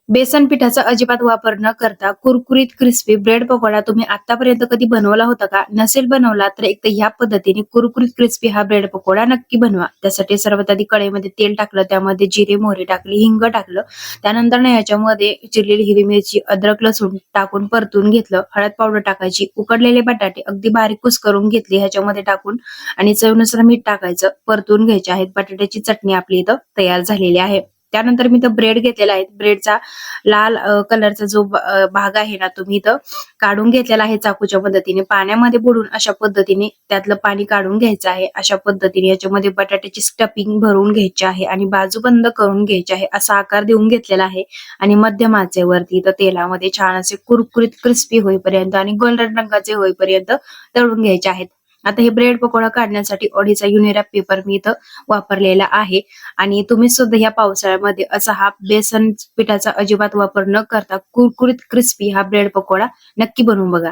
बेसन पिठाचा अजिबात वापर न करता कुरकुरीत क्रिस्पी ब्रेड पकोडा तुम्ही आतापर्यंत कधी बनवला होता का? नसेल बनवला तर एक तर ह्या पद्धतीने कुरकुरीत क्रिस्पी हा ब्रेड पकोडा नक्की बनवा. त्यासाठी सर्वात आधी कढईमध्ये तेल टाकलं, त्यामध्ये जिरे, मोहरी टाकली, हिंग टाकलं. त्यानंतर ना ह्याच्यामध्ये चिरलेली हिरवी मिरची, अद्रक, लसूण टाकून परतून घेतलं. हळद पावडर टाकायची, उकडलेले बटाटे अगदी बारीक कुस्करून घेतली ह्याच्यामध्ये टाकून आणि चवीनुसार मीठ टाकायचं. परतून घ्यायचे आहेत. बटाट्याची चटणी आपली इथं तयार झालेली आहे. त्यानंतर मी इथं ब्रेड घेतलेला आहे. ब्रेडचा लाल कलरचा जो भाग आहे ना, तुम्ही इथं काढून घेतलेला आहे चाकूच्या मदतीने. पाण्यामध्ये बुडून अशा पद्धतीने त्यातलं पाणी काढून घ्यायचं आहे. अशा पद्धतीने याच्यामध्ये बटाट्याची स्टफिंग भरून घ्यायची आहे आणि बाजू बंद करून घ्यायची आहे. असा आकार देऊन घेतलेला आहे आणि मध्यम आचेवरती इथं तेलामध्ये छान असे कुरकुरीत क्रिस्पी होईपर्यंत आणि गोल्डन रंगाचे होईपर्यंत तळून घ्यायचे आहेत. आता हे ब्रेड पकोडा काढण्यासाठी ओढीचा युनिरॅप पेपर मी इथं वापरलेला आहे आणि तुम्ही सुद्धा ह्या पावसाळ्यामध्ये असा हा बेसन पिठाचा अजिबात वापर न करता कुरकुरीत क्रिस्पी हा ब्रेड पकोडा नक्की बनवून बघा.